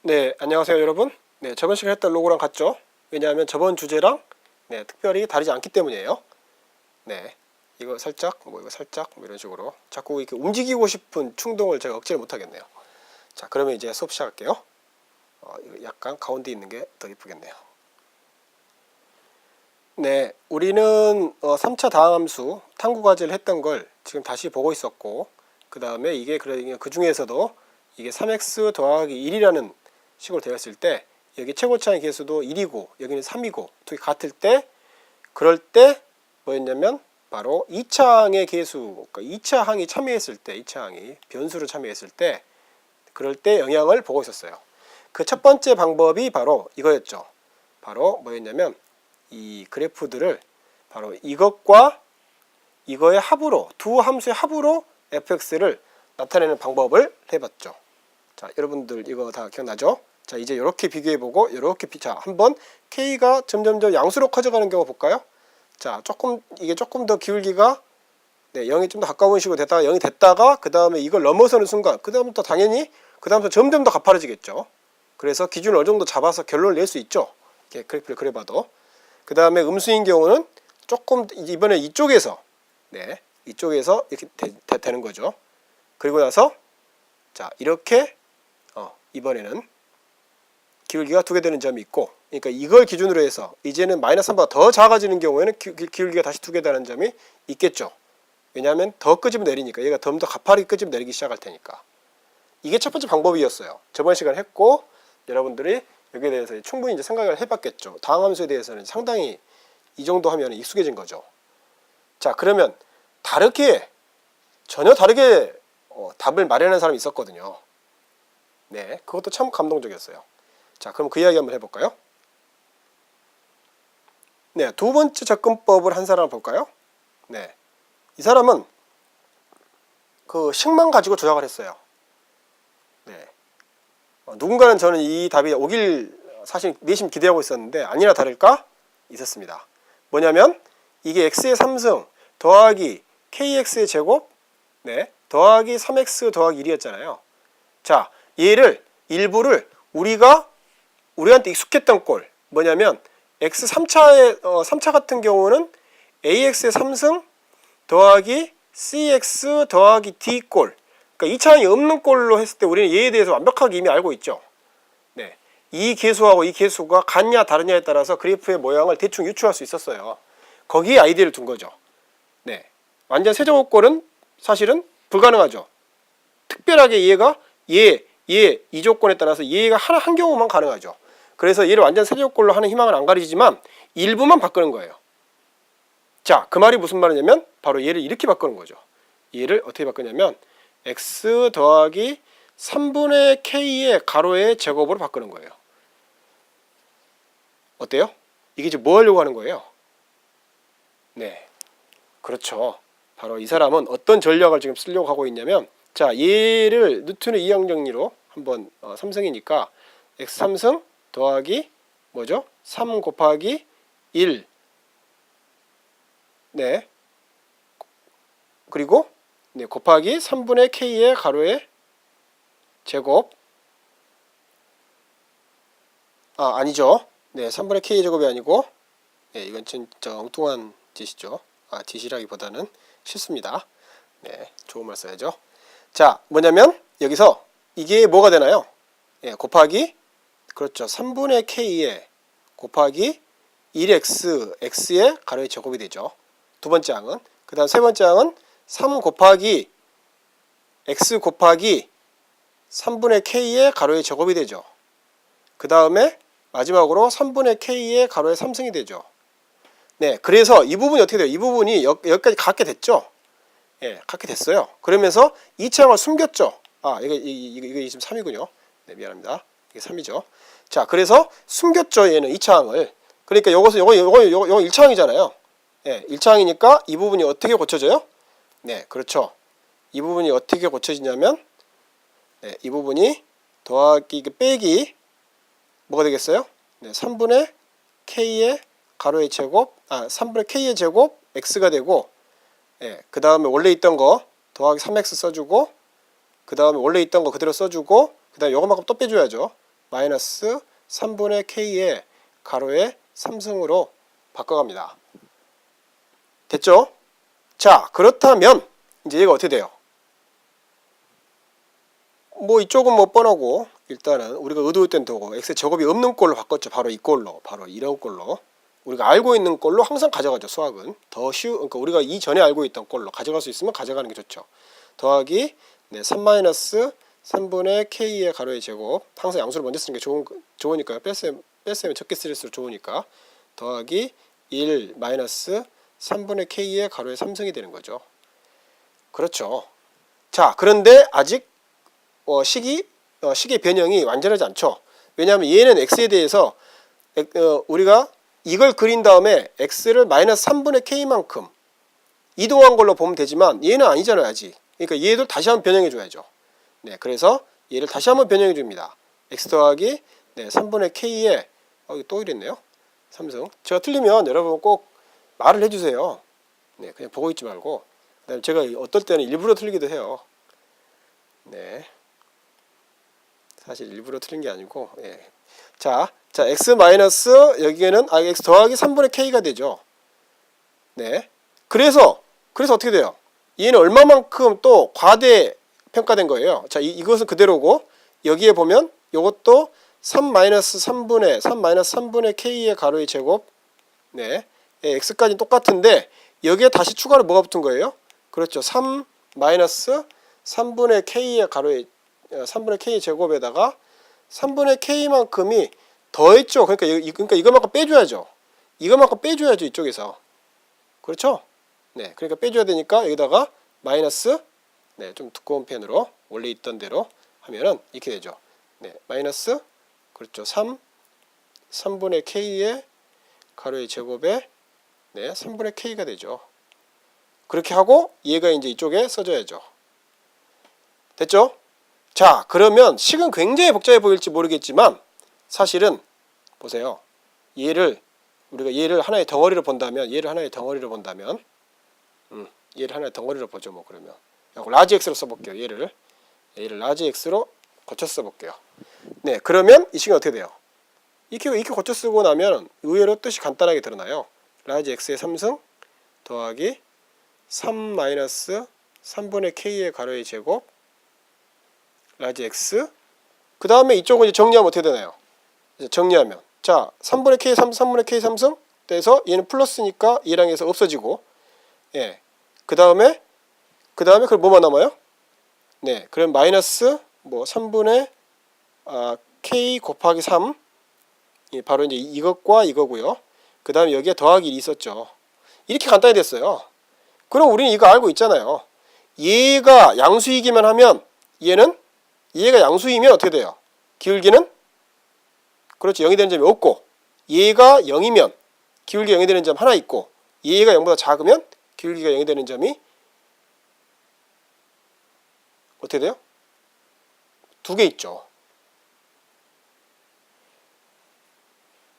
네, 안녕하세요 여러분. 네, 저번 시간에 했던 로고랑 같죠? 왜냐하면 저번 주제랑 특별히 다르지 않기 때문이에요. 네, 이거 살짝, 이거 살짝, 이런 식으로 자꾸 이렇게 움직이고 싶은 충동을 제가 억제를 못하겠네요. 자, 그러면 이제 수업 시작할게요. 이거 약간 가운데 있는 게 더 이쁘겠네요. 네, 우리는 3차 다항함수 탐구과제를 했던 걸 지금 다시 보고 있었고, 그 다음에 이게 그 중에서도 이게 3x 더하기 1이라는 식으로 되었을 때 여기 최고차의 개수도 1이고 여기는 3이고 두 개 같을 때, 그럴 때 뭐였냐면 바로 2차 항의 개수, 그러니까 2차 항이 참여했을 때, 2차 항이 변수로 참여했을 때, 그럴 때 영향을 보고 있었어요. 그 첫 번째 방법이 바로 이거였죠. 바로 뭐였냐면 이 그래프들을 바로 이것과 이거의 합으로, 두 함수의 합으로 fx를 나타내는 방법을 해봤죠. 자, 여러분들 이거 다 기억나죠? 자, 이제 이렇게 비교해보고 자, 한번 k가 점점점 양수로 커져가는 경우 볼까요? 자, 이게 조금 더 기울기가 0이 좀 더 가까운 식으로 됐다가 0이 됐다가 그 다음에 이걸 넘어서는 순간 그 다음부터 당연히 그 다음부터 점점 더 가파라지겠죠. 그래서 기준을 어느 정도 잡아서 결론을 낼 수 있죠. 이렇게 그래프를 그려봐도. 그 다음에 음수인 경우는 조금 이번에 이쪽에서 이쪽에서 이렇게 되는 거죠. 그리고 나서 자, 이렇게 이번에는 기울기가 두 개 되는 점이 있고, 그러니까 이걸 기준으로 해서 이제는 마이너스 3보다 더 작아지는 경우에는 기울기가 다시 두 개 되는 점이 있겠죠. 왜냐하면 더 끄집어 내리니까, 얘가 더 가파르게 끄집어 내리기 시작할 테니까. 이게 첫 번째 방법이었어요. 저번 시간에 했고, 여러분들이 여기에 대해서 충분히 이제 생각을 해봤겠죠. 다항함수에 대해서는 상당히 이 정도 하면 익숙해진 거죠. 자, 그러면 전혀 다르게 답을 마련한 사람이 있었거든요. 네, 그것도 참 감동적이었어요. 자, 그럼 그 이야기 한번 해볼까요? 네, 두 번째 접근법을 한 사람을 볼까요? 네, 이 사람은 그 식만 가지고 조작을 했어요. 네, 누군가는 저는 이 답이 오길 사실 내심 기대하고 있었는데 아니나 다를까 있었습니다. 뭐냐면 이게 x의 3승 더하기 kx의 제곱 더하기 3x 더하기 1이었잖아요. 자, 얘를 일부를 우리한테 익숙했던 꼴 뭐냐면 x 3차 같은 경우는 ax의 3승 더하기 cx 더하기 d 꼴, 그러니까 2차항이 없는 꼴로 했을 때 우리는 얘에 대해서 완벽하게 이미 알고 있죠. 네, 이 개수하고 이 개수가 같냐 다르냐에 따라서 그래프의 모양을 대충 유추할 수 있었어요. 거기에 아이디어를 둔 거죠. 네, 완전 세제곱꼴은 사실은 불가능하죠. 특별하게 얘가 이 조건에 따라서 얘가 한 경우만 가능하죠. 그래서 얘를 완전 세제곱꼴로 하는 희망은 안 가리지만 일부만 바꾸는 거예요. 자, 그 말이 무슨 말이냐면 바로 얘를 이렇게 바꾸는 거죠. 얘를 어떻게 바꾸냐면 x 더하기 3분의 k의 가로의 제곱으로 바꾸는 거예요. 어때요? 이게 지금 뭐 하려고 하는 거예요? 네, 그렇죠. 바로 이 사람은 어떤 전략을 지금 쓰려고 하고 있냐면, 자, 얘를 뉴턴의 이항정리로 한번 3승이니까 x 3승 더하기 뭐죠? 3 곱하기 1 그리고 곱하기 3분의 k의 가로의 제곱, 아니죠. 3분의 k의 제곱이 아니고 이건 진짜 엉뚱한 짓이죠. 짓이라기보다는 실수입니다. 조금만 써야죠. 자, 뭐냐면 여기서 이게 뭐가 되나요? 곱하기, 그렇죠, 3분의 k의 곱하기 1x, x의 가로의 제곱이 되죠. 두 번째 항은. 그 다음 세 번째 항은 3 곱하기 x 곱하기 3분의 k의 가로의 제곱이 되죠. 그 다음에 마지막으로 3분의 k의 가로의 3승이 되죠. 네, 그래서 이 부분이 어떻게 돼요? 이 부분이 여기까지 갖게 됐죠. 갖게 됐어요. 그러면서 2차항을 숨겼죠. 이게 지금 3이군요. 네, 미안합니다. 이게 3이죠. 자, 그래서 숨겼죠. 얘는 2차항을. 그러니까 요거 1차항이잖아요. 1차항이니까 이 부분이 어떻게 고쳐져요? 네, 그렇죠. 이 부분이 어떻게 고쳐지냐면, 이 부분이 더하기, 빼기, 뭐가 되겠어요? 3분의 k의 가로의 제곱, 3분의 k의 제곱, x가 되고, 그 다음에 원래 있던 거 더하기 3x 써주고, 그 다음에 원래 있던 거 그대로 써주고, 그 다음에 요거만큼 또 빼줘야죠. 마이너스 3분의 k의 가로의 3승으로 바꿔갑니다. 됐죠? 자, 그렇다면 이제 얘가 어떻게 돼요? 뭐 이쪽은 뭐 뻔하고 일단은 우리가 의도했던 도고 x 제곱이 없는 꼴로 바꿨죠. 바로 이 꼴로, 바로 이런 꼴로 우리가 알고 있는 꼴로 항상 가져가죠. 수학은 더 그러니까 우리가 이전에 알고 있던 꼴로 가져갈 수 있으면 가져가는 게 좋죠. 더하기 3 마이너스 3분의 k의 가로의 제곱, 항상 양수를 먼저 쓰는 게 좋으니까요. 뺄셈은 적게 쓸수록 좋으니까 더하기 1 마이너스 3분의 k의 가로의 3승이 되는 거죠. 그렇죠. 자, 그런데 아직 식의 변형이 완전하지 않죠. 왜냐하면 얘는 x에 대해서 우리가 이걸 그린 다음에 x를 마이너스 3분의 k만큼 이동한 걸로 보면 되지만 얘는 아니잖아요. 아직. 그러니까 얘도 다시 한번 변형해 줘야죠. 네, 그래서 얘를 다시 한번 변형해 줍니다. x 더하기 3분의 k에 또 이랬네요. 3승. 제가 틀리면 여러분 꼭 말을 해주세요. 네, 그냥 보고 있지 말고. 그다음에 제가 어떨 때는 일부러 틀리기도 해요. 네. 사실 일부러 틀린 게 아니고, 예. 자, x 마이너스 여기에는 x 더하기 3분의 k가 되죠. 네. 그래서 어떻게 돼요? 얘는 얼마만큼 또 과대 평가된 거예요. 자, 이것은 그대로고 여기에 보면 이것도 3 마이너스 3분의 k의 가로의 제곱, 네, x까지 똑같은데 여기에 다시 추가로 뭐가 붙은 거예요? 그렇죠. 3 마이너스 3분의 k의 가로의 3분의 k 제곱에다가 3분의 k만큼이 더했죠. 그러니까 이것만큼 빼줘야죠. 이것만큼 빼줘야죠. 이쪽에서. 그렇죠? 네, 그러니까 빼줘야 되니까 여기다가 마이너스, 네, 좀 두꺼운 펜으로 원래 있던 대로 하면은 이렇게 되죠. 네, 마이너스, 그렇죠. 3분의 k의 가로의 제곱에, 네, 3분의 k가 되죠. 그렇게 하고 얘가 이제 이쪽에 써줘야죠. 됐죠? 자, 그러면 식은 굉장히 복잡해 보일지 모르겠지만 사실은 보세요. 우리가 얘를 하나의 덩어리로 본다면 얘를 하나의 덩어리로 보죠. 뭐 그러면 라지 x로 써볼게요. 얘를 라지 x로 고쳐 써볼게요. 네, 그러면 이 식은 어떻게 돼요? 이렇게 고쳐 쓰고 나면 의외로 뜻이 간단하게 드러나요. 라지 x의 3승 더하기 3 마이너스 3분의 k의 가로의 제곱 라지 x. 그 다음에 이쪽은 이제 정리하면 어떻게 되나요? 이제 정리하면 자, 3분의 k 3승 돼서 얘는 플러스니까 얘랑 해서 없어지고, 예. 그 다음에 그럼 뭐만 남아요? 네, 그럼 마이너스 3분의 k 곱하기 3, 예, 바로 이제 이것과 이거고요. 그 다음에 여기에 더하기 1이 있었죠. 이렇게 간단히 됐어요. 그럼 우리는 이거 알고 있잖아요. 얘가 양수이기만 하면 얘가 양수이면 어떻게 돼요? 기울기는? 그렇죠. 0이 되는 점이 없고, 얘가 0이면 기울기가 0이 되는 점 하나 있고, 얘가 0보다 작으면 기울기가 0이 되는 점이 어떻게 돼요? 2개 있죠.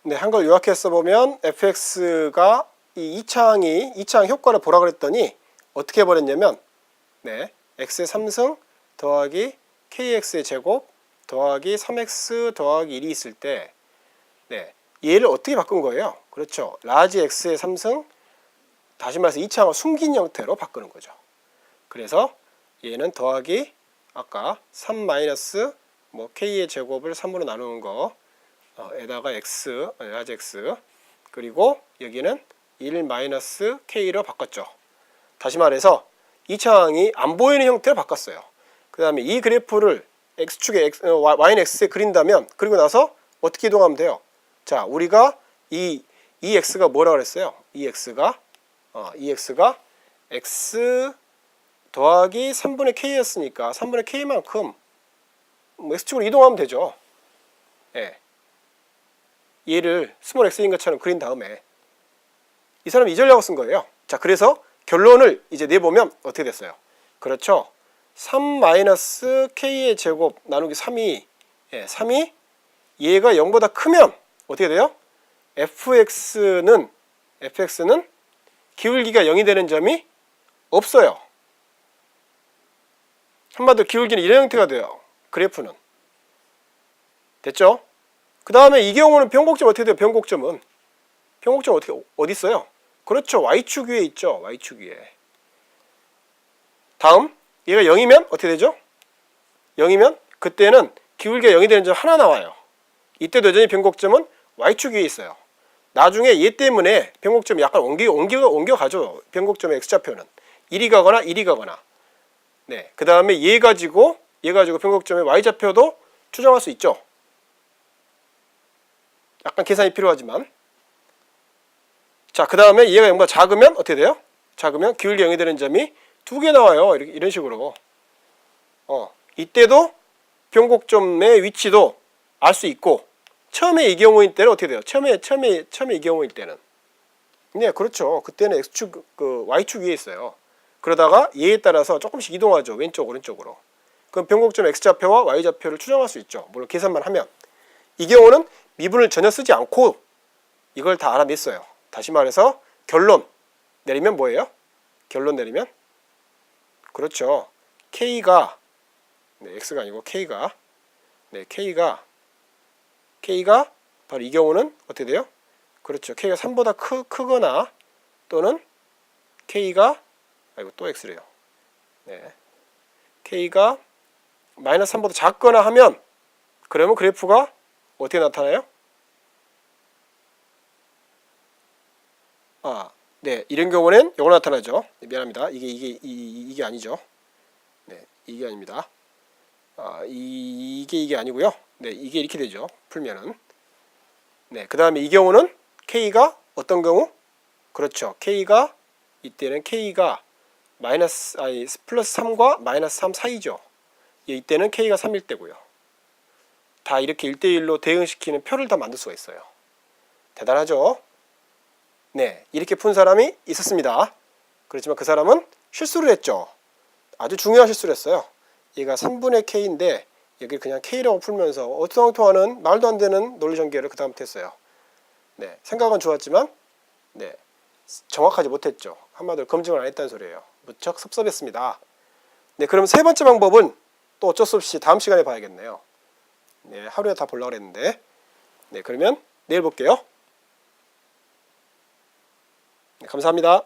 네, 한걸 요약해서 보면 fx가 이 이차항 효과를 보라 그랬더니 어떻게 해버렸냐면, 네, x의 3승 더하기 kx의 제곱 더하기 3x 더하기 1이 있을 때, 네, 얘를 어떻게 바꾼 거예요? 그렇죠. 라지 x의 3승, 다시 말해서 이차항을 숨긴 형태로 바꾸는 거죠. 그래서 얘는 더하기 아까 3 마이너스 k의 제곱을 3으로 나누는 거 에다가 x, 라지 x, 그리고 여기는 1 마이너스 k로 바꿨죠. 다시 말해서 이차항이 안 보이는 형태로 바꿨어요. 그 다음에 이 그래프를 x축에 y는 x에 그린다면, 그리고 나서 어떻게 이동하면 돼요? 자, 우리가 이 x가 뭐라고 그랬어요? 이 x가 x 더하기 3분의 k였으니까 3분의 k만큼 x축으로 이동하면 되죠. 예. 얘를 스몰 x인 것처럼 그린 다음에 이 사람이 이 전략을 쓴 거예요. 자, 그래서 결론을 이제 내보면 어떻게 됐어요? 그렇죠. 3 마이너스 k의 제곱 나누기 3이 얘가 0보다 크면 어떻게 돼요? fx는 기울기가 0이 되는 점이 없어요. 한마디로 기울기는 이런 형태가 돼요. 그래프는. 됐죠? 그 다음에 이 경우는 변곡점 어떻게 돼요? 변곡점 어떻게 어디 있어요? 그렇죠. y축 위에 있죠. y축 위에. 다음 얘가 0이면 어떻게 되죠? 0이면 그때는 기울기가 0이 되는 점 하나 나와요. 이때도 여전히 변곡점은 y축 위에 있어요. 나중에 얘 때문에 변곡점이 약간 옮겨가죠. 변곡점의 x좌표는 1이 가거나 1이 가거나. 네, 그 다음에 얘 가지고 변곡점의 y좌표도 추정할 수 있죠. 약간 계산이 필요하지만. 자, 그 다음에 얘가 0보다 작으면 어떻게 돼요? 작으면 기울기 0이 되는 점이 2개 나와요. 이런 식으로. 이때도 변곡점의 위치도 알 수 있고, 처음에 이 경우일 때는 어떻게 돼요? 처음에 이 경우일 때는. 네, 그렇죠. 그때는 x축, y축 위에 있어요. 그러다가 얘에 따라서 조금씩 이동하죠. 왼쪽, 오른쪽으로. 그럼 변곡점 x좌표와 y좌표를 추정할 수 있죠. 물론 계산만 하면. 이 경우는 미분을 전혀 쓰지 않고 이걸 다 알아냈어요. 다시 말해서 결론 내리면 뭐예요? 결론 내리면 그렇죠. K가 X가 아니고 K가 바로 이 경우는 어떻게 돼요? 그렇죠. K가 3보다 크거나 또는 K가 또 X래요. 네. K가 마이너스 3보다 작거나 하면 그러면 그래프가 어떻게 나타나요? 네, 이런 경우는 이거 나타나죠. 네, 미안합니다. 이게 아니죠. 네, 이게 아닙니다. 이게 아니고요. 네, 이게 이렇게 되죠. 풀면은. 네, 그 다음에 이 경우는 K가 어떤 경우? 그렇죠. 이때는 K가 플러스 3과 마이너스 3 사이죠. 이때는 K가 3일 때고요. 다 이렇게 1대1로 대응시키는 표를 다 만들 수가 있어요. 대단하죠? 네, 이렇게 푼 사람이 있었습니다. 그렇지만 그 사람은 실수를 했죠. 아주 중요한 실수를 했어요. 얘가 3분의 K인데 여기 그냥 K라고 풀면서 어투성통하는 말도 안 되는 논리 전개를 그 다음부터 했어요. 네, 생각은 좋았지만 네, 정확하지 못했죠. 한마디로 검증을 안 했다는 소리예요. 무척 섭섭했습니다. 네, 그럼 세 번째 방법은 또 어쩔 수 없이 다음 시간에 봐야겠네요. 네, 하루에 다 보려고 했는데. 네, 그러면 내일 볼게요. 네, 감사합니다.